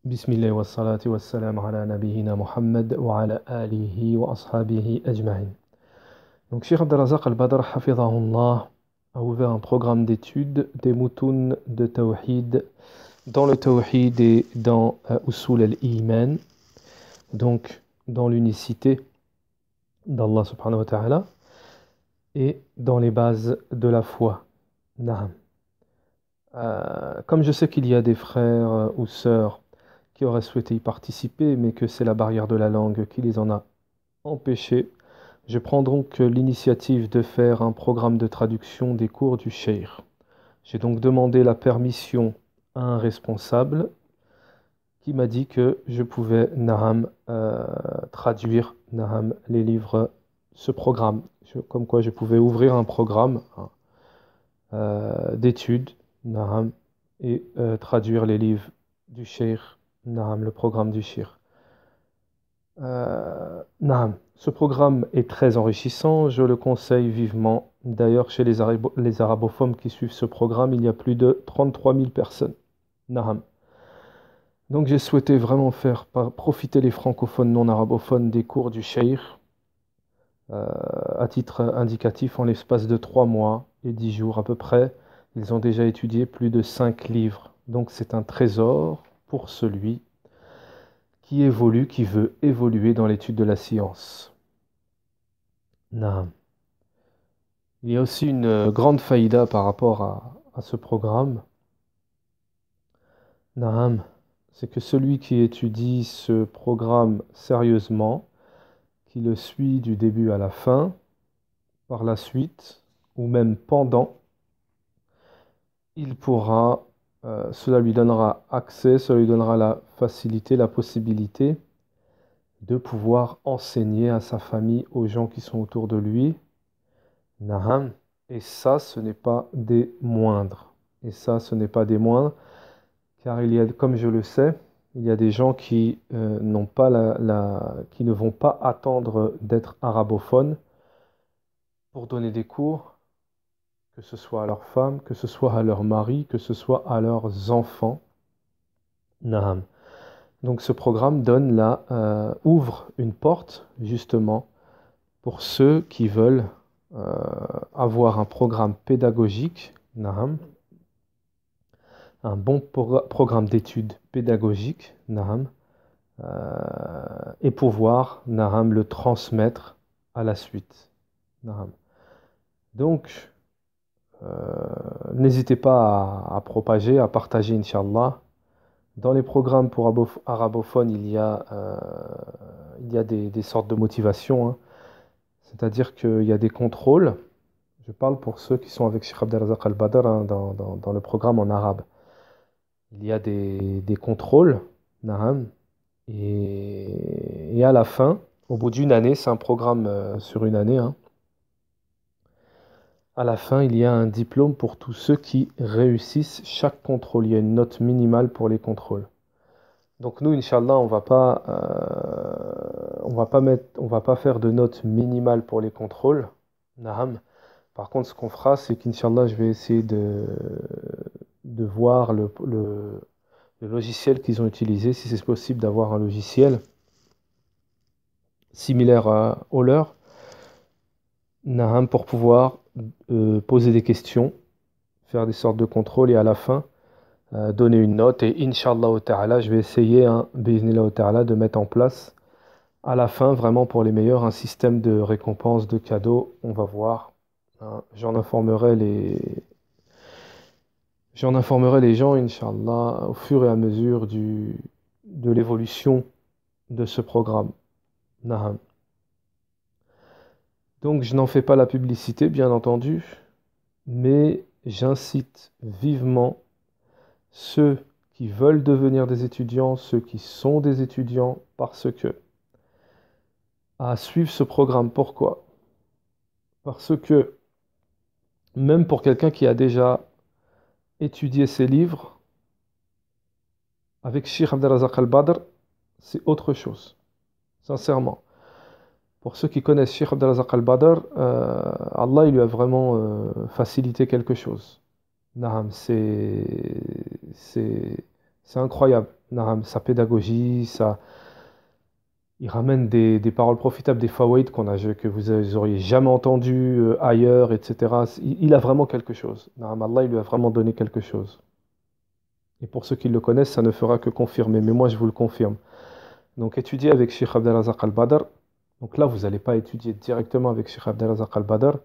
Bismillah wa salatu wa salam ala nabiyyina Muhammad wa ala alihi wa ashabihi ajma'in. Donc, Cheikh Abdelrazak Al-Badr, hafidhahullah, a ouvert un programme d'études des moutounes de Tawhid, dans le Tawhid et dans Usul al-Iman, donc dans l'unicité d'Allah subhanahu wa ta'ala et dans les bases de la foi. Naam. Comme je sais qu'il y a des frères ou sœurs qui auraient souhaité y participer, mais que c'est la barrière de la langue qui les en a empêchés, je prends donc l'initiative de faire un programme de traduction des cours du Cheikh. J'ai donc demandé la permission à un responsable qui m'a dit que je pouvais, traduire, les livres, ce programme. Comme quoi je pouvais ouvrir un programme d'études, et traduire les livres du Cheikh, le programme du Cheikh. Ce programme est très enrichissant, je le conseille vivement. D'ailleurs, chez les arabophones qui suivent ce programme, il y a plus de 33 000 personnes. Donc j'ai souhaité vraiment faire profiter les francophones non arabophones des cours du Cheikh, à titre indicatif, en l'espace de 3 mois et 10 jours à peu près. Ils ont déjà étudié plus de 5 livres. Donc c'est un trésor pour celui qui évolue, qui veut évoluer dans l'étude de la science. Naam. Il y a aussi une grande faïda par rapport à ce programme. Naam. C'est que celui qui étudie ce programme sérieusement, qui le suit du début à la fin, par la suite, ou même pendant, il pourra, cela lui donnera accès, cela lui donnera la facilité, la possibilité de pouvoir enseigner à sa famille, aux gens qui sont autour de lui. Naham. Et ça, ce n'est pas des moindres. Et ça, ce n'est pas des moindres, car il y a, comme je le sais, il y a des gens qui n'ont pas qui ne vont pas attendre d'être arabophones pour donner des cours, que ce soit à leurs femmes, que ce soit à leurs maris, que ce soit à leurs enfants. Naham. Donc ce programme ouvre une porte justement pour ceux qui veulent avoir un programme pédagogique, naham, un bon programme d'études pédagogiques, naham, et pouvoir, naham, le transmettre à la suite. Naham. Donc, n'hésitez pas à propager, à partager, Inch'Allah. Dans les programmes pour arabophones, il y a des sortes de motivation, hein. C'est-à-dire qu'il y a des contrôles. Je parle pour ceux qui sont avec Cheikh Abdelrazak Al-Badr, hein, dans le programme en arabe. Il y a des contrôles, naham, et à la fin, au bout d'une année, c'est un programme sur une année, hein, à la fin, il y a un diplôme pour tous ceux qui réussissent chaque contrôle. Il y a une note minimale pour les contrôles. Donc nous, Inch'Allah, on va pas faire de note minimale pour les contrôles. Naham. Par contre, ce qu'on fera, c'est qu'Inch'Allah, je vais essayer de voir le logiciel qu'ils ont utilisé, si c'est possible d'avoir un logiciel similaire au leur, Naham, pour pouvoir poser des questions, faire des sortes de contrôles et à la fin, donner une note. Et Inch'Allah ta'ala, je vais essayer, hein, bi'idhnillah ta'ala, de mettre en place à la fin, vraiment pour les meilleurs, un système de récompense, de cadeaux. On va voir, hein. J'en informerai les gens, Inch'Allah, au fur et à mesure de l'évolution de ce programme. Naham. Donc, je n'en fais pas la publicité, bien entendu, mais j'incite vivement ceux qui veulent devenir des étudiants, ceux qui sont des étudiants, à suivre ce programme. Pourquoi? Parce que même pour quelqu'un qui a déjà étudié ces livres, avec Cheikh Abdelrazak Al-Badr, c'est autre chose, sincèrement. Pour ceux qui connaissent Cheikh Abdelrazak Al-Badr, Allah il lui a vraiment facilité quelque chose. Naham, c'est incroyable. Naam, sa pédagogie, il ramène des paroles profitables, des fawaïd que vous auriez jamais entendues ailleurs, etc. Il a vraiment quelque chose. Naam, Allah, il lui a vraiment donné quelque chose. Et pour ceux qui le connaissent, ça ne fera que confirmer. Mais moi, je vous le confirme. Donc, étudiez avec Sheikh Abdelrazak Al-Badr. Donc là, vous n'allez pas étudier directement avec Sheikh Abdelrazak Al-Badr,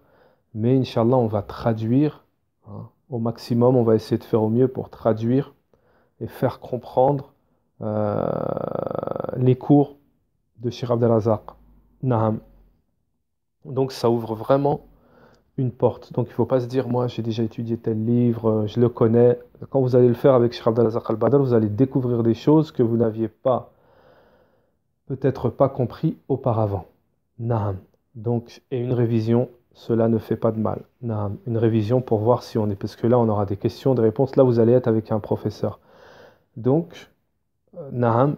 mais Inch'Allah, on va traduire hein, au maximum. On va essayer de faire au mieux pour traduire et faire comprendre euh, les cours de Sheikh Abdelrazak. Naam. Donc, ça ouvre vraiment une porte. Donc, il ne faut pas se dire, moi, j'ai déjà étudié tel livre, je le connais. Quand vous allez le faire avec Sheikh Abdelrazak Al-Badr, vous allez découvrir des choses que vous n'aviez pas peut-être pas compris auparavant. Naam. Donc, et une révision, cela ne fait pas de mal. Naam. Une révision pour voir si on est. Parce que là, on aura des questions, des réponses. Là, vous allez être avec un professeur. Donc, naam.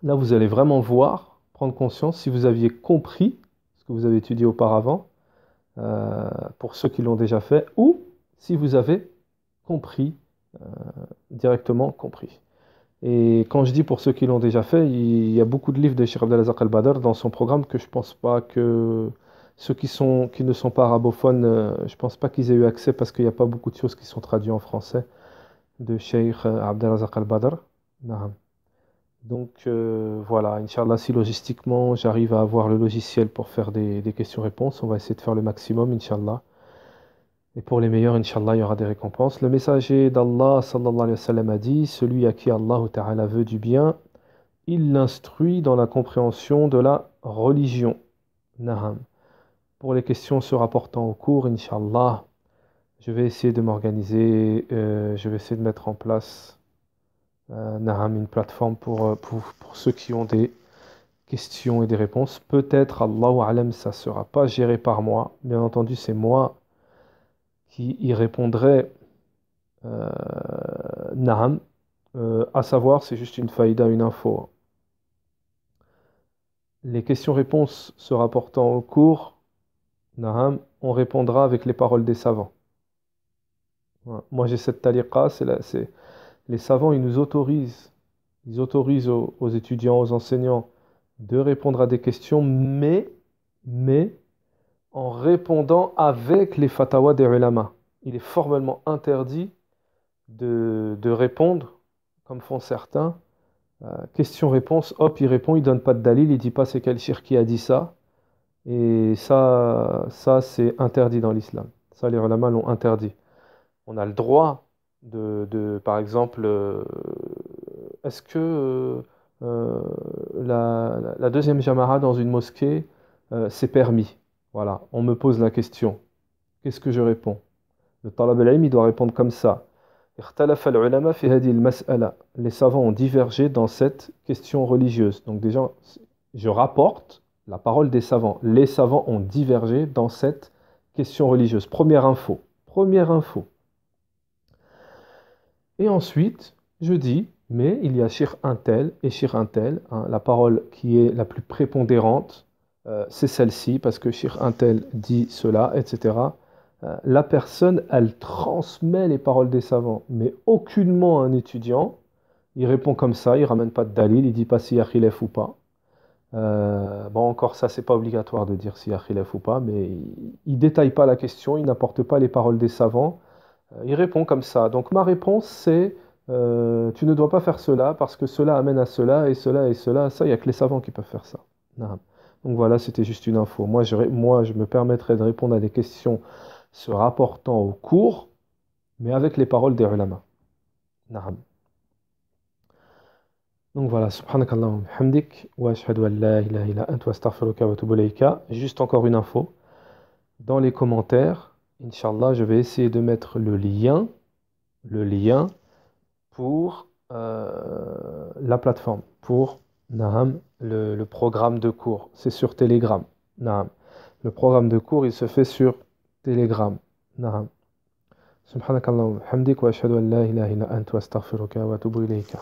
Là, vous allez vraiment voir, prendre conscience si vous aviez compris ce que vous avez étudié auparavant, pour ceux qui l'ont déjà fait, ou si vous avez compris, directement compris. Et quand je dis pour ceux qui l'ont déjà fait, il y a beaucoup de livres de Cheikh Abdelazak Al-Badr dans son programme que je pense pas que ceux qui ne sont pas arabophones, je pense pas qu'ils aient eu accès parce qu'il n'y a pas beaucoup de choses qui sont traduites en français de Cheikh Abdelazak Al-Badr. Naam. Donc voilà, Inch'Allah, si logistiquement j'arrive à avoir le logiciel pour faire des questions-réponses, on va essayer de faire le maximum, Inch'Allah. Et pour les meilleurs, Inch'Allah, il y aura des récompenses. Le messager d'Allah, sallallahu alayhi wa sallam, a dit, celui à qui Allah Ta'ala veut du bien, il l'instruit dans la compréhension de la religion. Naham. Pour les questions se rapportant au cours, Inch'Allah, je vais essayer de m'organiser, je vais essayer de mettre en place Naham, une plateforme pour ceux qui ont des questions et des réponses. Peut-être, Allahu Alam, ça ne sera pas géré par moi. Bien entendu, c'est moi qui y répondrai. Naam. À savoir, c'est juste une faïda, une info. Les questions-réponses se rapportant au cours, Naham, on répondra avec les paroles des savants. Voilà. Moi, j'ai cette taliqa, les savants, ils autorisent aux étudiants, aux enseignants de répondre à des questions, mais en répondant avec les fatawas des ulama. Il est formellement interdit de répondre, comme font certains, question-réponse, hop, il répond, il donne pas de dalil, il dit pas c'est quel shir qui a dit ça. Et ça c'est interdit dans l'islam. Ça, les ulama l'ont interdit. On a le droit par exemple, est-ce que la deuxième jamara dans une mosquée, c'est permis? Voilà, on me pose la question. Qu'est-ce que je réponds? Le talab al-ilm, il doit répondre comme ça. اختلف العلماء في هذه المسألة. Les savants ont divergé dans cette question religieuse. Donc déjà, je rapporte la parole des savants. Les savants ont divergé dans cette question religieuse. Première info. Première info. Et ensuite, je dis, mais il y a shir un tel et shir un tel. Hein, la parole qui est la plus prépondérante, c'est celle-ci, parce que shir un tel dit cela, etc. La personne, elle transmet les paroles des savants, mais aucunement un étudiant. Il répond comme ça, il ramène pas de dalil, il dit pas si y a khilaf ou pas. Bon, encore ça, c'est pas obligatoire de dire s'il y a khilaf ou pas, mais il détaille pas la question, il n'apporte pas les paroles des savants. Il répond comme ça. Donc ma réponse, c'est tu ne dois pas faire cela parce que cela amène à cela et cela et cela. Ça, il n'y a que les savants qui peuvent faire ça. Naam. Donc voilà, c'était juste une info. Moi, je me permettrai de répondre à des questions se rapportant au cours, mais avec les paroles des ulama. Naam. Donc voilà, subhanakallah wa bihamdik, wa ashhadu an la ilaha illa anta wa astaghfiruka wa atubu ilayka. Juste encore une info. Dans les commentaires, Inch'Allah, je vais essayer de mettre le lien pour la plateforme, pour Naam, le programme de cours. C'est sur Telegram. Naam. Le programme de cours, il se fait sur Telegram. Naam. Subhanakallah wa bihamdik wa ashhadu an la ilaha illa anta wa astaghfiruka wa atubu ilayka.